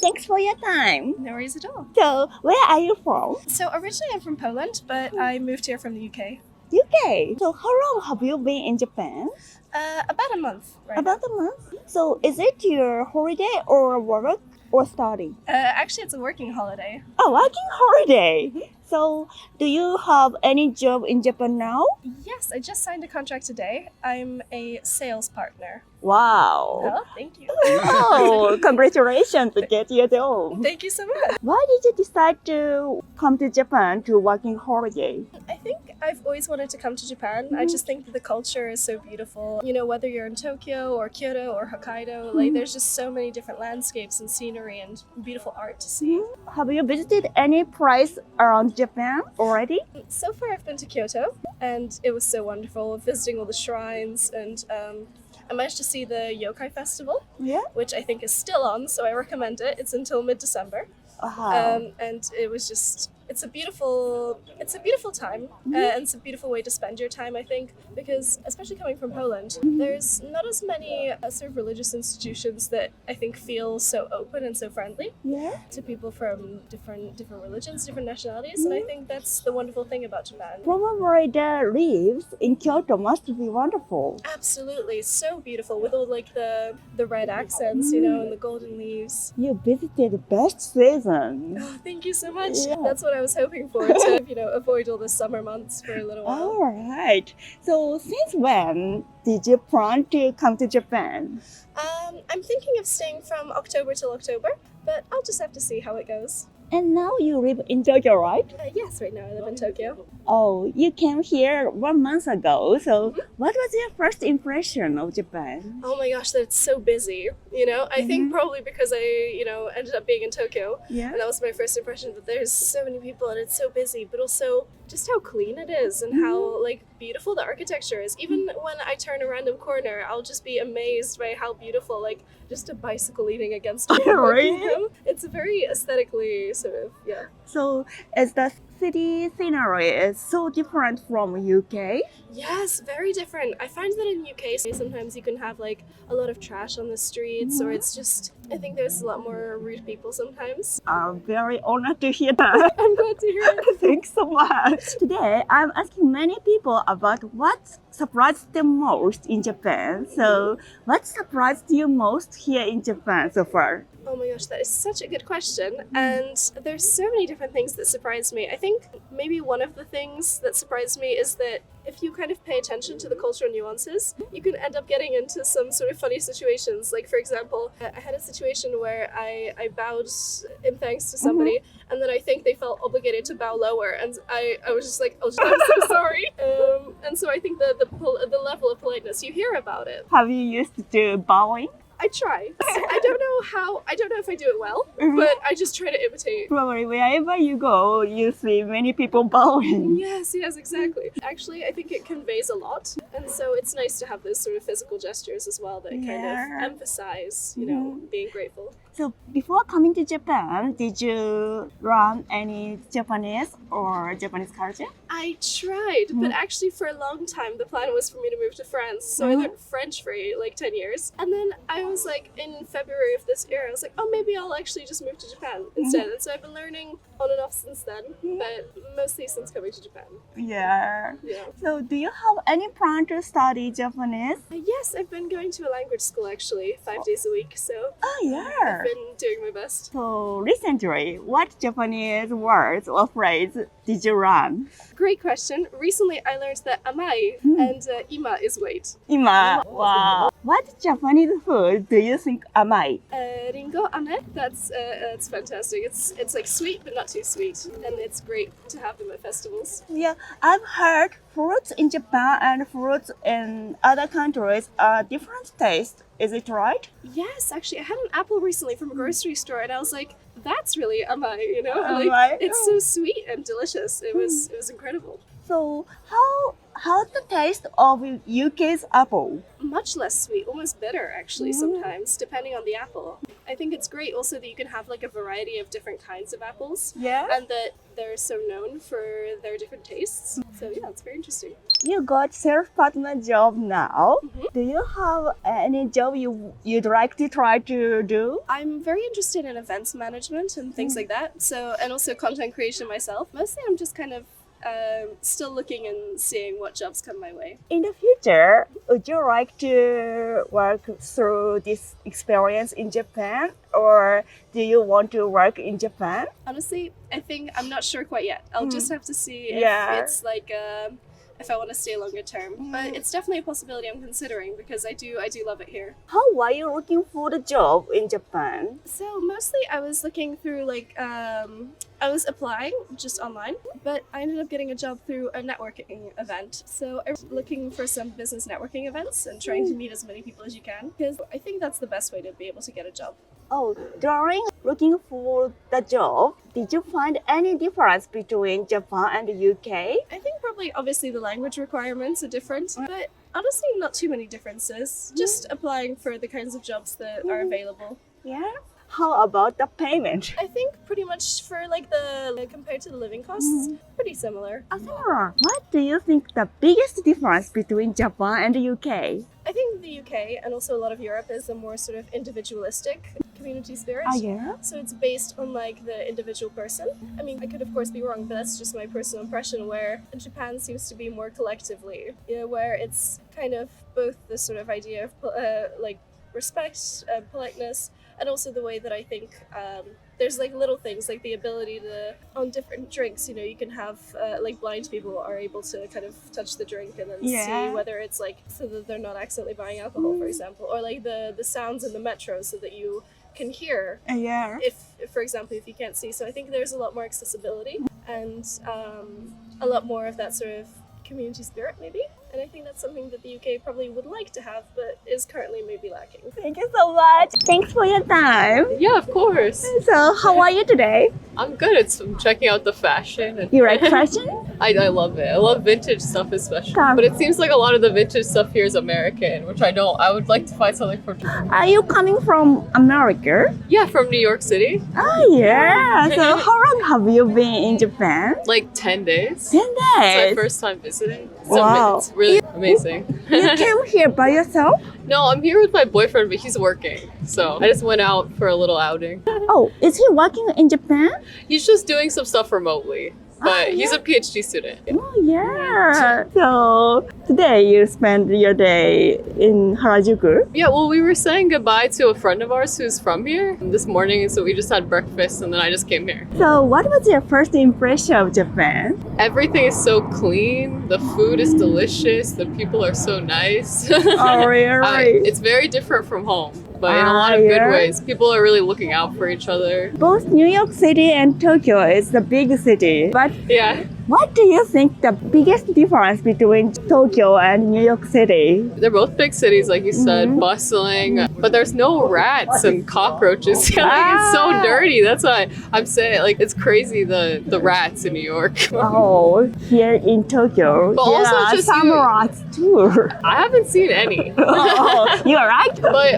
Thanks for your time. No worries at all. So, where are you from? So originally I'm from Poland, but I moved here from the UK. UK. So, how long have you been in Japan? About a month. Right About a month. So, is it your holiday or work or study? Actually, it's a working holiday. Oh, working holiday. So, do you have any job in Japan now? Yes, I just signed a contract today. I'm a sales partner. Wow. Oh, thank you. Oh, congratulations to get your job. Thank you so much. Why did you decide to come to Japan to working holiday? I think I've always wanted to come to Japan. I just think that the culture is so beautiful. You know, whether you're in Tokyo or Kyoto or Hokkaido, like there's just so many different landscapes and scenery and beautiful art to see. Have you visited any place around Japan already? So far I've been to Kyoto and it was so wonderful visiting all the shrines and I managed to see the Yokai Festival, Yeah. which I think is still on, so I recommend it. It's until mid-December. And it was just, it's a beautiful time, and it's a beautiful way to spend your time, I think, because especially coming from Poland, there's not as many sort of religious institutions that I think feel so open and so friendly Yeah. to people from different religions, different nationalities, and I think that's the wonderful thing about Japan. Probably the leaves in Kyoto must be wonderful. Absolutely, so beautiful with all like the red accents, you know, and the golden leaves. You visited the best season. Oh, thank you so much. Yeah. That's what I was hoping for, to, you know, avoid all the summer months for a little while. All right. So since when did you plan to come to Japan? I'm thinking of staying from October till October, but I'll just have to see how it goes. And now you live in Tokyo, right? Yes, right now I live in Tokyo. Oh, you came here 1 month ago. So what was your first impression of Japan? Oh my gosh, that's so busy. You know, I think probably because I, you know, ended up being in Tokyo. Yeah. And that was my first impression, that there's so many people and it's so busy, but also just how clean it is and how like beautiful the architecture is. Even when I turn a random corner, I'll just be amazed by how beautiful, like just a bicycle leaning against a wall. Really? You know? It's very aesthetically sort of, yeah. So is the city scenery is so different from UK? Yes, very different. I find that in UK sometimes you can have like a lot of trash on the streets, or it's just, I think there's a lot more rude people sometimes. I'm very honored to hear that. I'm glad to hear it. Thanks so much. Today, I'm asking many people about what surprised them most in Japan. So, what surprised you most here in Japan so far? Oh my gosh, that is such a good question. And there's so many different things that surprised me. I think maybe one of the things that surprised me is that if you kind of pay attention to the cultural nuances, you can end up getting into some sort of funny situations. Like, for example, I had a situation where I bowed in thanks to somebody, and then I think they felt obligated to bow lower, and I was just like, oh, I'm so sorry. And so I think the level of politeness, you hear about it. Have you used to do bowing? I try. I don't know if I do it well, but I just try to imitate. Probably wherever you go, you see many people bowing. Yes, exactly. Actually, I think it conveys a lot, and so it's nice to have those sort of physical gestures as well that kind of emphasize, you know, being grateful. So before coming to Japan, did you learn any Japanese or Japanese culture? I tried, but actually for a long time the plan was for me to move to France. So I learned French for like 10 years. And then I was like, in February of this year, I was like, oh, maybe I'll actually just move to Japan instead. And so I've been learning on and off since then, but mostly since coming to Japan. Yeah. Yeah. So do you have any plan to study Japanese? Yes, I've been going to a language school actually 5 days a week. So Oh, yeah. I've been doing my best. So recently, what Japanese words or phrase did you learn? Great question. Recently I learned that amai and ima is wait. Ima. Wow. What Japanese food do you think amai? Ringo ame, that's fantastic. It's like sweet but not too sweet, and it's great to have them at festivals. Yeah, I've heard fruits in Japan and fruits in other countries are different taste. Is it right? Yes, actually, I had an apple recently from a grocery store, and I was like, "That's really amai," you know? Amai. Like, it's so sweet and delicious. It was incredible. So how's the taste of UK's apple? Much less sweet, almost bitter actually sometimes, depending on the apple. I think it's great also that you can have like a variety of different kinds of apples. Yeah. And that they're so known for their different tastes. So yeah, it's very interesting. You got self-partner job now. Mhm. Do you have any job you'd like to try to do? I'm very interested in events management and things like that. So, and also content creation myself. Mostly I'm just kind of still looking and seeing what jobs come my way. In the future, would you like to work through this experience in Japan, or do you want to work in Japan? Honestly, I think I'm not sure quite yet. I'll just have to see if it's like if I want to stay longer term. But it's definitely a possibility I'm considering because I do love it here. How are you looking for the job in Japan? So mostly I was looking through like I was applying just online, but I ended up getting a job through a networking event. So I was looking for some business networking events and trying to meet as many people as you can because I think that's the best way to be able to get a job. Oh, during looking for the job, did you find any difference between Japan and the UK? I think probably obviously the language requirements are different, but honestly not too many differences. Just applying for the kinds of jobs that are available. Yeah. How about the payment? I think pretty much for like compared to the living costs, pretty similar. What do you think the biggest difference between Japan and the UK? I think the UK and also a lot of Europe is a more sort of individualistic community spirit. Yeah? So it's based on like the individual person. I mean, I could of course be wrong, but that's just my personal impression where Japan seems to be more collectively, where it's kind of both the sort of idea of like respect, politeness, and also the way that I think there's like little things like the ability to, on different drinks, you can have like blind people are able to kind of touch the drink and then see whether it's like so that they're not accidentally buying alcohol, for example, or like the sounds in the metro so that you can hear if for example if you can't see. So I think there's a lot more accessibility and a lot more of that sort of community spirit maybe, and I think that's something that the UK probably would like to have but is currently maybe lacking. Thank you so much. Thanks for your time. Yeah, of course. So how are you today? I'm good. I'm checking out the fashion. You like fashion? I love it. I love vintage stuff especially. But it seems like a lot of the vintage stuff here is American, which I don't. I would like to find something from Japan. Are you coming from America? Yeah, from New York City. Oh yeah. So how long have you been in Japan? Like 10 days. 10 It's my days. first time visiting. So Wow. it's really amazing. You came here by yourself? No, I'm here with my boyfriend, but he's working. So I just went out for a little outing. Oh, is he working in Japan? He's just doing some stuff remotely. But he's a PhD student. Oh yeah. So today you spend your day in Harajuku. Yeah, well, we were saying goodbye to a friend of ours who's from here this morning, so we just had breakfast and then I just came here. So what was your first impression of Japan? Everything is so clean, the food is delicious, the people are so nice. Oh really? It's very different from home, but in a lot of good ways. People are really looking out for each other. Both New York City and Tokyo is the big city. But Yeah. what do you think the biggest difference between Tokyo and New York City? They're both big cities, like you said, bustling, but there's no rats and cockroaches. It's so dirty. That's why I'm saying, like, it's crazy the rats in New York. Oh, here in Tokyo, But there also are just some rats too. I haven't seen any. Oh, you're right. But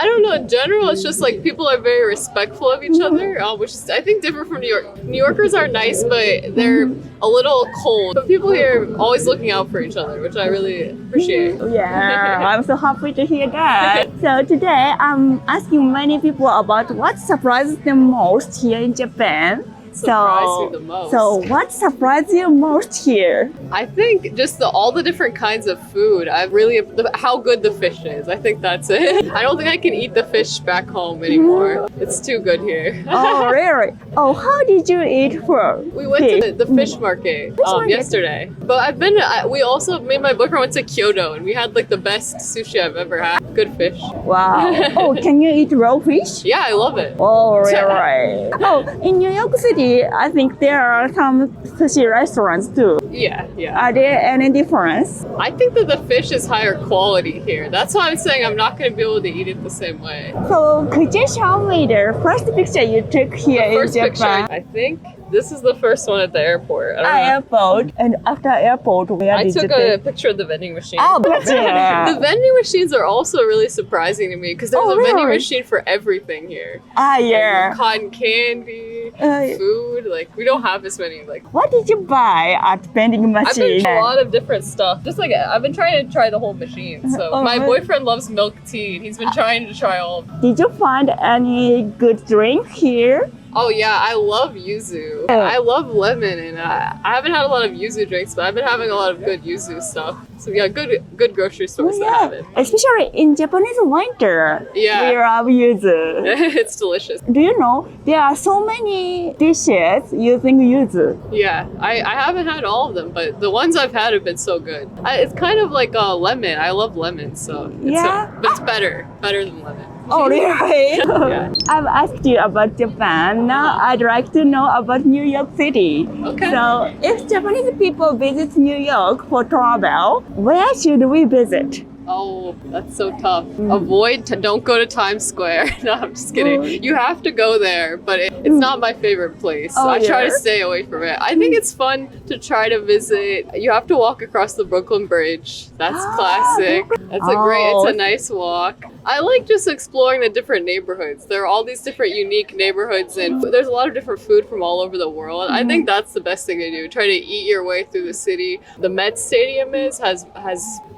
I don't know, in general, it's just like people are very respectful of each other, which is, I think, different from New York. New Yorkers are nice, but they're a little cold. But people here are always looking out for each other, which I really appreciate. Yeah, I'm so happy to hear that. So today I'm asking many people about what surprises them most here in Japan. Surprised me the most. So what surprised you most here? I think just all the different kinds of food. How good the fish is. I think that's it. I don't think I can eat the fish back home anymore. It's too good here. Oh, really? Oh, how did you eat food? We went to the fish market yesterday. But me and my boyfriend went to Kyoto and we had like the best sushi I've ever had. Good fish. Wow. Oh, can you eat raw fish? Yeah, I love it. Oh, really? Oh, in New York City, I think there are some sushi restaurants too. Yeah. Are there any difference? I think that the fish is higher quality here. That's why I'm saying I'm not going to be able to eat it the same way. So could you show me the first picture you took here in First picture, Japan? I think This is the first one at the airport. I don't know. Airport. And after airport, where I did you took a take? picture of the vending machine. Oh, gotcha. The vending machines are also really surprising to me because there's Oh, a vending really? machine for everything here. Yeah. Cotton candy, Uh, food. Like we don't have as many. Like What did you buy at vending I've machine? been a lot of different stuff. Just like I've been trying to try the whole machine. So Oh, my really? boyfriend loves milk tea, and he's been trying to try all. Did you find any good drink here? Oh yeah, I love yuzu. I love lemon, and I haven't had a lot of yuzu drinks, but I've been having a lot of good yuzu stuff. So yeah, good grocery stores that have it. Especially in Japanese winter. Yeah. We love yuzu. It's delicious. Do you know there are so many dishes using yuzu? Yeah, I haven't had all of them, but the ones I've had have been so good. It's kind of like a lemon. I love lemon, so but it's better than lemon. Oh, really? Yeah. I've asked you about Japan. Now I'd like to know about New York City. Okay. So, if Japanese people visit New York for travel, where should we visit? Oh, that's so tough. Don't go to Times Square. No, I'm just kidding. You have to go there, but it's not my favorite place. So Oh, I try to yeah? stay away from it. I think it's fun to try to visit. You have to walk across the Brooklyn Bridge. That's classic. It's a nice walk. I like just exploring the different neighborhoods. There are all these different unique neighborhoods, and there's a lot of different food from all over the world. I think that's the best thing to do. Try to eat your way through the city. The Met Stadium has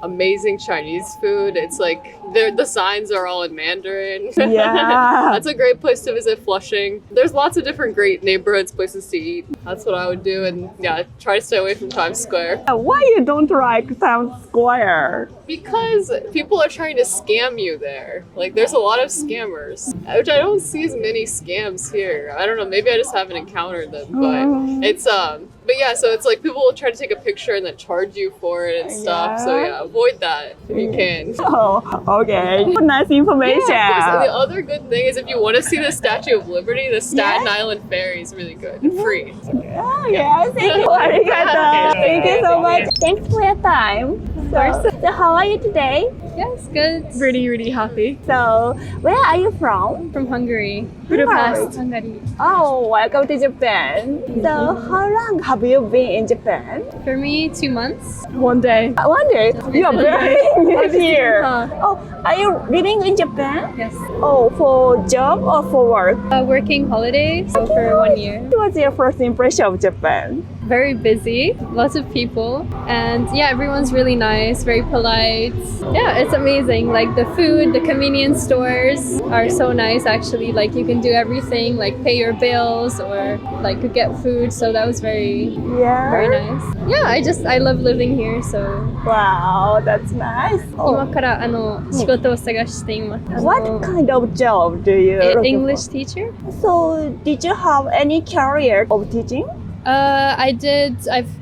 amazing Chinese food. It's like the signs are all in Mandarin. Yeah. That's a great place to visit. Flushing. There's lots of different great neighborhoods, places to eat. That's what I would do, and yeah, try to stay away from Times Square. Why you don't like Times Square? Because people are trying to scam you there. Like there's a lot of scammers, which I don't see as many scams here. I don't know, maybe I just haven't encountered them, but but yeah, so it's like people will try to take a picture and then charge you for it and stuff. So yeah, avoid that if you can. Oh, okay. Nice information. Yeah, of course. The other good thing is if you want to see the Statue of Liberty, the Staten Island Ferry is really good and free. Oh, yeah. Thank you. Arigato. Thank you so much. Thanks for your time. So how are you today? Yes, good. Really, really happy. So, where are you from? From Hungary. Budapest. Hungary. Oh, welcome to Japan. So, how long have you been in Japan? For me, 2 months. One day. One day. You are very new here. Huh. Oh, are you living in Japan? Yes. Oh, for job or for work? Working holiday, so for 1 year. What was your first impression of Japan? Very busy, lots of people, and yeah, everyone's really nice, very polite. Yeah, it's amazing. Like the food, the convenience stores are so nice actually. Like you can do everything, like pay your bills or like get food. So that was very Yeah. nice. Yeah, I love living here. So Wow, that's nice. 今から仕事を探しています。What kind of job do you look for? English teacher. So, did you have any career of teaching? I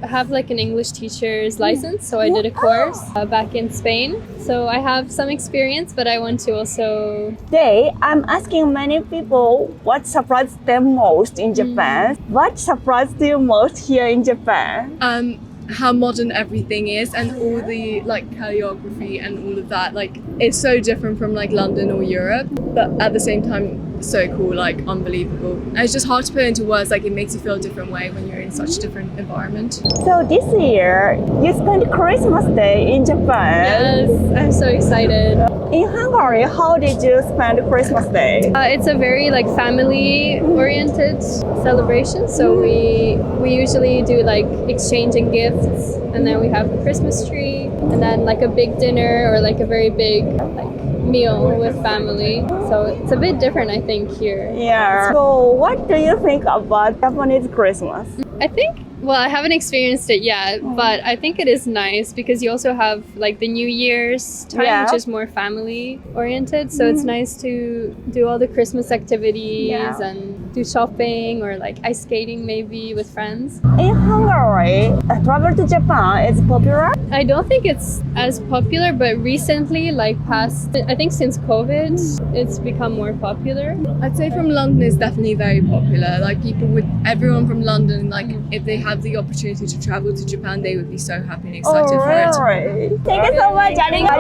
have like an English teacher's license, so I did a course back in Spain. So I have some experience, but I want to also... Today, I'm asking many people what surprised them most in Japan. What surprised you most here in Japan? How modern everything is, and all the like choreography and all of that. Like it's so different from like London or Europe, but at the same time so cool, like unbelievable. And it's just hard to put into words. Like it makes you feel a different way when you're in such a different environment. So this year, you spent Christmas Day in Japan. Yes, I'm so excited. In Hungary, how did you spend Christmas Day? It's a very like family-oriented celebration. So we usually do like exchanging gifts, and then we have a Christmas tree, and then like a big dinner or like a very big like meal with family. So it's a bit different, I think, here. Yeah. So what do you think about Japanese Christmas? I think, well, I haven't experienced it yet, but I think it is nice because you also have like the New Year's time, which is more family oriented. So it's nice to do all the Christmas activities and do shopping or like ice skating maybe with friends. In Hungary, travel to Japan is popular? I don't think it's as popular, but recently, like I think since COVID, it's become more popular. I'd say from London is definitely very popular. Like everyone from London, like if they had the opportunity to travel to Japan, they would be so happy and excited for it. Thank you so much.